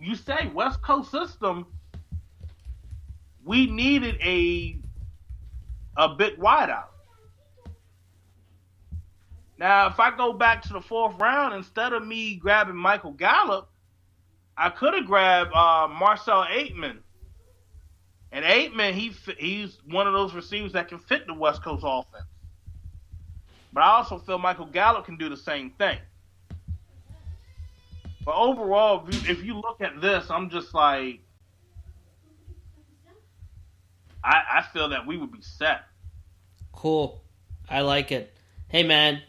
you say West Coast system, we needed a big wideout. Now, if I go back to the fourth round, instead of me grabbing Michael Gallup, I could have grabbed Marcel Aitman. And Aitman, he's one of those receivers that can fit the West Coast offense. But I also feel Michael Gallup can do the same thing. But overall, if you look at this, I'm just like, I feel that we would be set. Cool. I like it. Hey, man,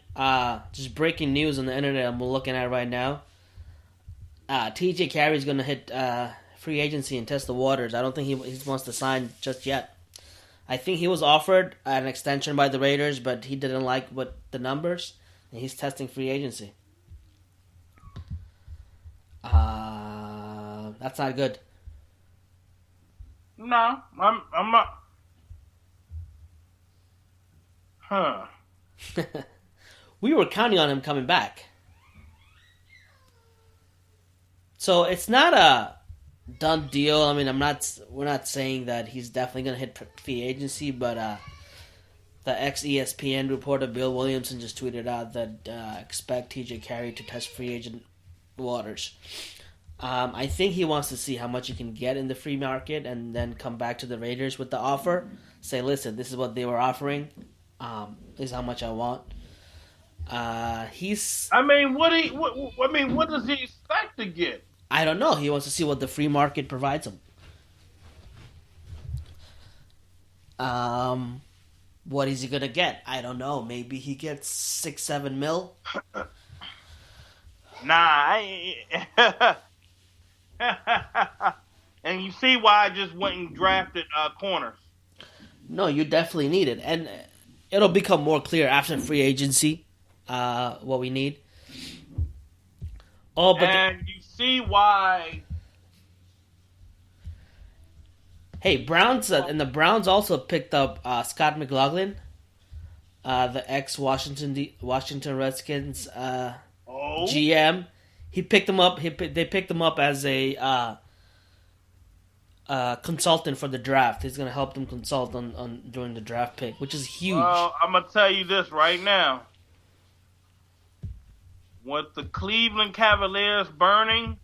just breaking news on the internet I'm looking at right now. TJ Carey's going to hit free agency and test the waters. I don't think he wants to sign just yet. I think he was offered an extension by the Raiders, but he didn't like the numbers, and he's testing free agency. That's not good. No, I'm not. Huh. We were counting on him coming back. So it's not a done deal. I mean, we're not saying that he's definitely going to hit free agency, but the ex-ESPN reporter Bill Williamson just tweeted out that expect TJ Carey to test free agent waters. I think he wants to see how much he can get in the free market and then come back to the Raiders with the offer. Say, listen, this is what they were offering. This is how much I want. He's. I mean, what does he expect to get? I don't know. He wants to see what the free market provides him. What is he gonna get? I don't know. Maybe he gets 6-7 mil. Nah. And you see why I just went and drafted corners. No, you definitely need it, and it'll become more clear after free agency. What we need. Oh, but you see why. Hey, Browns and the Browns also picked up Scott McLaughlin, the ex-Washington Redskins GM. He picked him up. They picked him up as a consultant for the draft. He's going to help them consult on during the draft pick, which is huge. Well, I'm going to tell you this right now. With the Cleveland Cavaliers burning,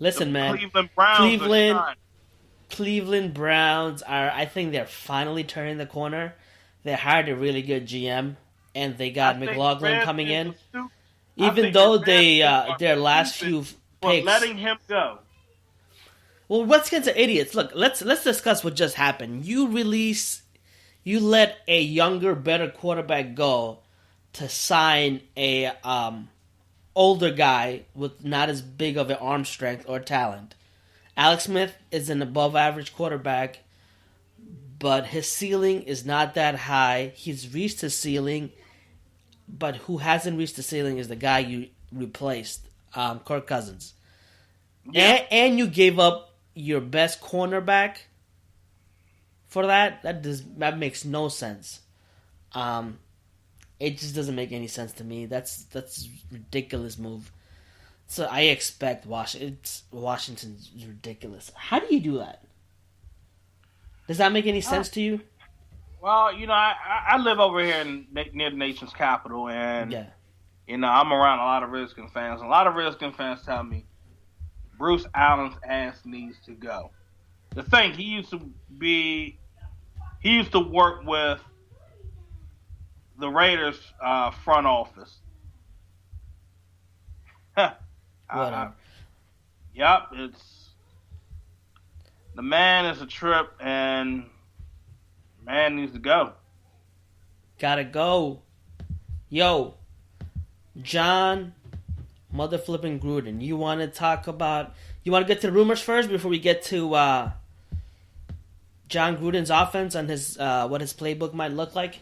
listen, man, Cleveland Browns are. I think they're finally turning the corner. They hired a really good GM, and they got McLaughlin coming in. Even though their last few picks, letting him go. Well, what's against the idiots? Look, let's discuss what just happened. You let a younger, better quarterback go to sign a older guy with not as big of an arm strength or talent. Alex Smith is an above-average quarterback, but his ceiling is not that high. He's reached his ceiling, but who hasn't reached the ceiling is the guy you replaced, Kirk Cousins. Yeah. And you gave up your best cornerback for that. That makes no sense. It just doesn't make any sense to me. That's a ridiculous move. So I expect Washington's ridiculous. How do you do that? Does that make any sense to you? Well, I live over here near the nation's capital, and I'm around a lot of Redskins fans. A lot of Redskins fans tell me Bruce Allen's ass needs to go. The thing, he used to work with the Raiders front office. Whatever. Yep, the man is a trip, and man needs to go. Gotta go. Yo, John mother flipping Gruden. You want to get to the rumors first before we get to John Gruden's offense and his what his playbook might look like?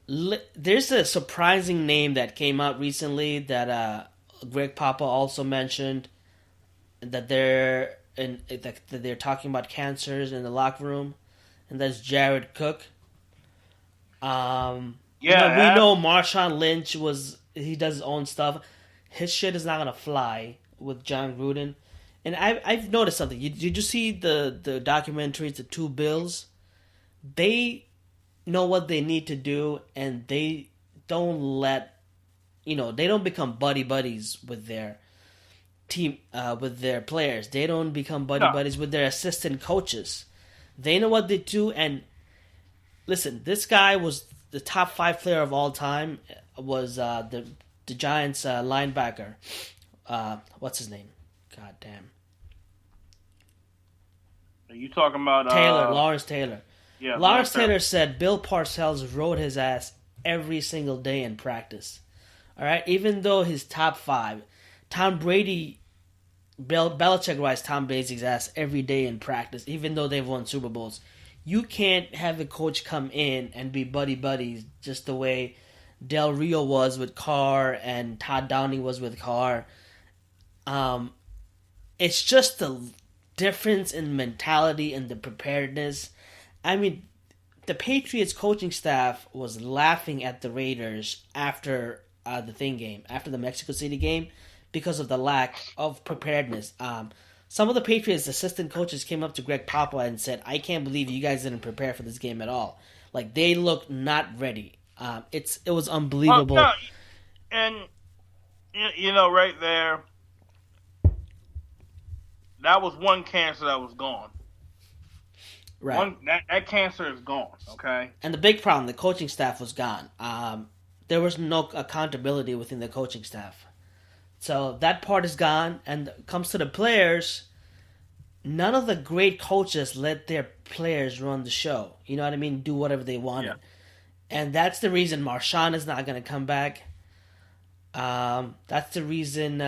There's a surprising name that came out recently that Greg Papa also mentioned, that they're talking about cancers in the locker room, and that's Jared Cook. We know Marshawn Lynch he does his own stuff. his shit is not gonna fly with John Gruden. And I've noticed something. Did you see the documentaries, the two Bills? They know what they need to do, and they don't let they don't become buddies with their team, with their players. They don't become No. buddies with their assistant coaches. They know what they do. And listen, this guy was the top 5 player of all time. Was the Giants linebacker? What's his name? God damn. Are you talking about Lawrence Taylor. Yeah, Lawrence Taylor said Bill Parcells rode his ass every single day in practice. All right, even though his top 5, Tom Brady, Belichick rides Tom Brady's ass every day in practice, even though they've won Super Bowls. You can't have a coach come in and be buddies just the way Del Rio was with Carr and Todd Downing was with Carr. It's just the difference in mentality and the preparedness. I mean, the Patriots coaching staff was laughing at the Raiders after after the Mexico City game, because of the lack of preparedness. Some of the Patriots assistant coaches came up to Greg Papa and said, "I can't believe you guys didn't prepare for this game at all. Like, they looked not ready." It was unbelievable. No, and right there, that was one cancer that was gone. Right. That cancer is gone. Okay. And the big problem, the coaching staff was gone. There was no accountability within the coaching staff. So that part is gone. And comes to the players, none of the great coaches let their players run the show. You know what I mean? Do whatever they wanted. Yeah. And that's the reason Marshawn is not going to come back. That's the reason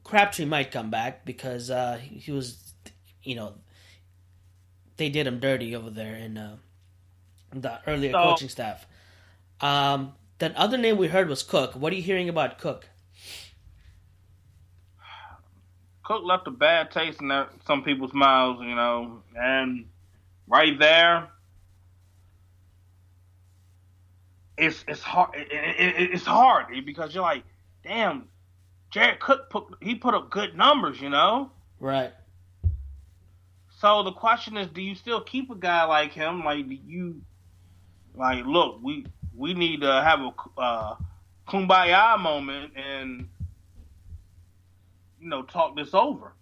Crabtree might come back, because he was, they did him dirty over there in the earlier coaching staff. The other name we heard was Cook. What are you hearing about Cook? Cook left a bad taste in some people's mouths, and right there, it's hard. It's hard because you're like, damn, Jared Cook put up good numbers, Right. So the question is, do you still keep a guy like him? Like, do you, look, we need to have a kumbaya moment and talk this over,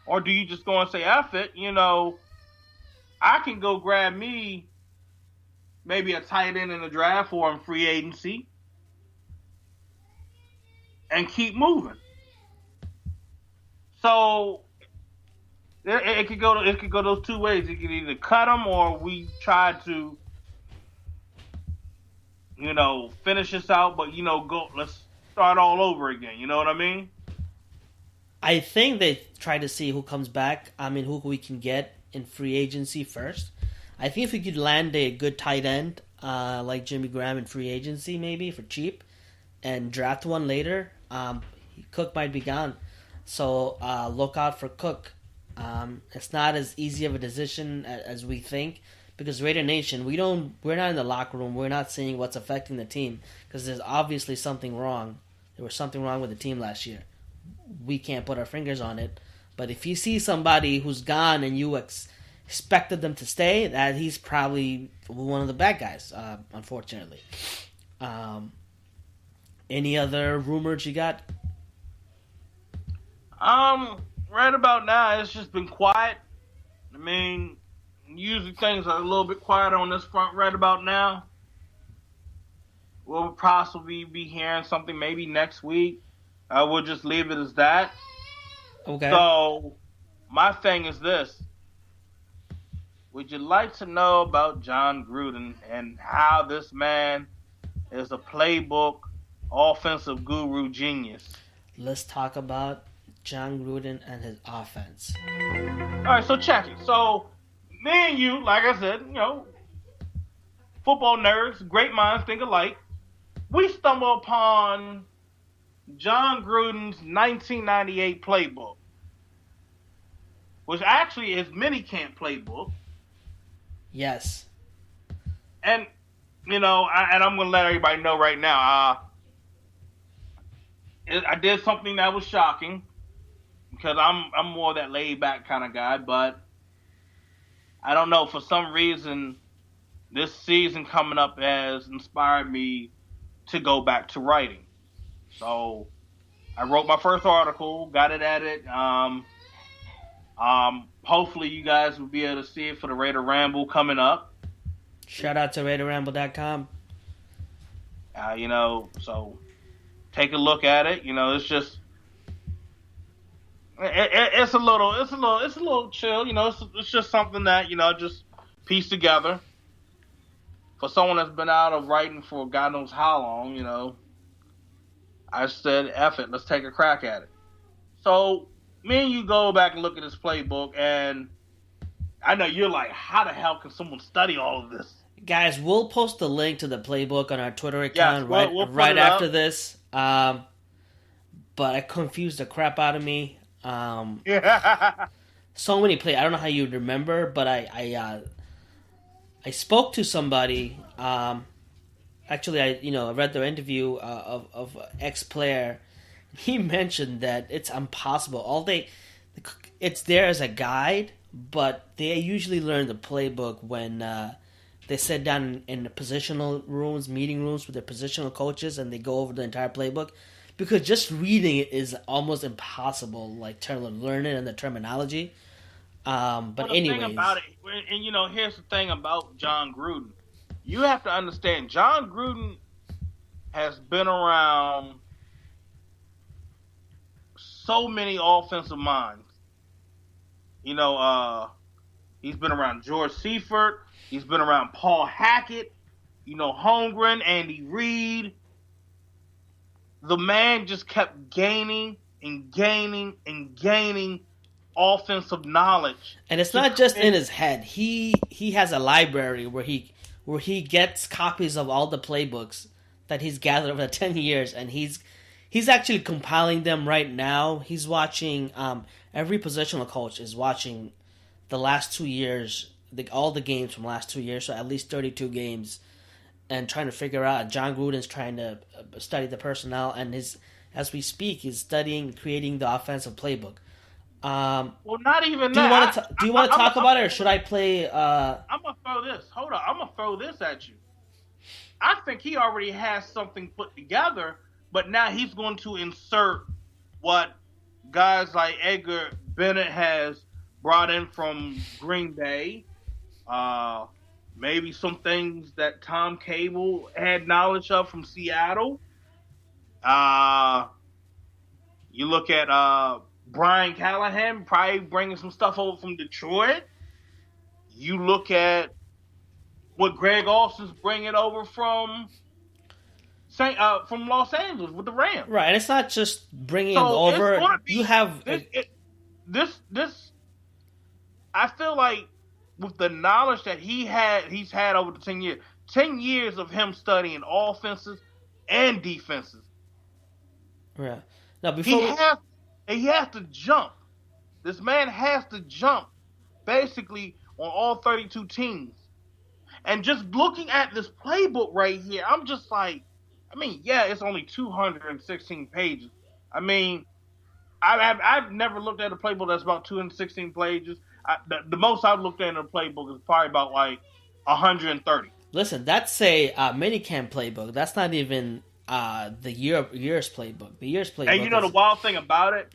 or do you just go and say F it? I can go grab me maybe a tight end in the draft or in free agency and keep moving. So it could go those two ways. You can either cut him, or we try to finish this out, but let's start all over again. You know what I mean? I think they try to see who comes back. I mean, who we can get in free agency first. I think if we could land a good tight end like Jimmy Graham in free agency, maybe for cheap, and draft one later, Cook might be gone. So look out for Cook. It's not as easy of a decision as we think, because Raider Nation, we're not in the locker room. We're not seeing what's affecting the team, because there's obviously something wrong. There was something wrong with the team last year. We can't put our fingers on it. But if you see somebody who's gone and you expected them to stay, that he's probably one of the bad guys, unfortunately. Any other rumors you got? Right about now, it's just been quiet. I mean, usually things are a little bit quieter on this front right about now. We'll possibly be hearing something maybe next week. We'll just leave it as that. Okay. So, my thing is this. Would you like to know about John Gruden and how this man is a playbook, offensive guru genius? Let's talk about John Gruden and his offense. All right, so check it. So, me and you, like I said, football nerds, great minds think alike. We stumble upon John Gruden's 1998 playbook, which actually is minicamp playbook. Yes. And, and I'm going to let everybody know right now, I did something that was shocking because I'm more that laid back kind of guy, but I don't know, for some reason this season coming up has inspired me to go back to writing. So I wrote my first article, got it edited. Hopefully you guys will be able to see it for the Raider Ramble coming up. Shout out to RaiderRamble.com. So take a look at it. It's just it's a little chill. It's just something that just piece together for someone that's been out of writing for God knows how long. I said, F it, let's take a crack at it. So me and you go back and look at this playbook, and I know you're like, how the hell can someone study all of this? Guys, we'll post the link to the playbook on our Twitter account we'll right after this. But I confused the crap out of me. Yeah. So many plays. I don't know how you remember, but I spoke to somebody. Actually, I read their interview of ex-player. He mentioned that it's impossible. It's there as a guide, but they usually learn the playbook when they sit down in the positional rooms, meeting rooms with their positional coaches, and they go over the entire playbook. Because just reading it is almost impossible, like to learn it and the terminology. But anyways, thing about it, and here's the thing about John Gruden. You have to understand, John Gruden has been around so many offensive minds. He's been around George Seifert. He's been around Paul Hackett. Holmgren, Andy Reid. The man just kept gaining and gaining and gaining offensive knowledge. And it's not just in his head. He has a library where he gets copies of all the playbooks that he's gathered over 10 years, and he's actually compiling them right now. He's watching every positional coach is watching the last 2 years, all the games from the last 2 years, so at least 32 games, and trying to figure out. John Gruden's trying to study the personnel, and as we speak, he's studying, creating the offensive playbook. Well, not even that. Do you want to talk about it, or should I play? I'm gonna throw this. Hold on, I'm gonna throw this at you. I think he already has something put together, but now he's going to insert what guys like Edgar Bennett has brought in from Green Bay. Maybe some things that Tom Cable had knowledge of from Seattle. You look at Brian Callahan probably bringing some stuff over from Detroit. You look at what Greg Olson's bringing over from Los Angeles with the Rams. Right, and it's not just bringing it over. You have this. I feel like with the knowledge that he's had over the 10 years of him studying offenses and defenses. Yeah. Now before he has to jump. This man has to jump basically on all 32 teams. And just looking at this playbook right here, I'm just like, it's only 216 pages. I've never looked at a playbook that's about 216 pages. The most I've looked at in a playbook is probably about like 130. Listen, that's a minicamp playbook. That's not even the year's playbook. The year's playbook. And the wild thing about it,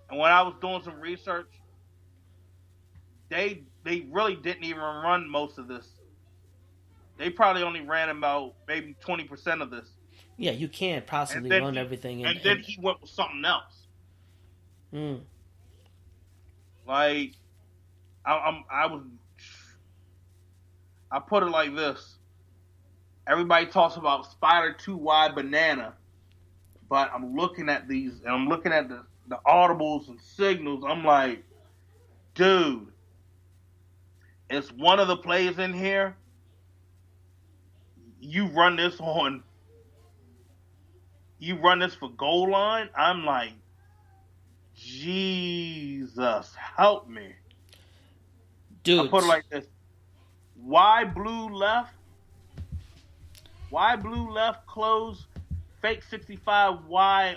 and when I was doing some research, they really didn't even run most of this. They probably only ran about maybe 20% of this. Yeah, you can't possibly run everything. And then he went with something else. Like, I put it like this. Everybody talks about Spider 2 wide banana, but I'm looking at these and I'm looking at the audibles and signals. I'm like, dude, it's one of the plays in here. You run this for goal line. I'm like, Jesus, help me. Dude. I put it like this. Why blue left, close, fake 65, Y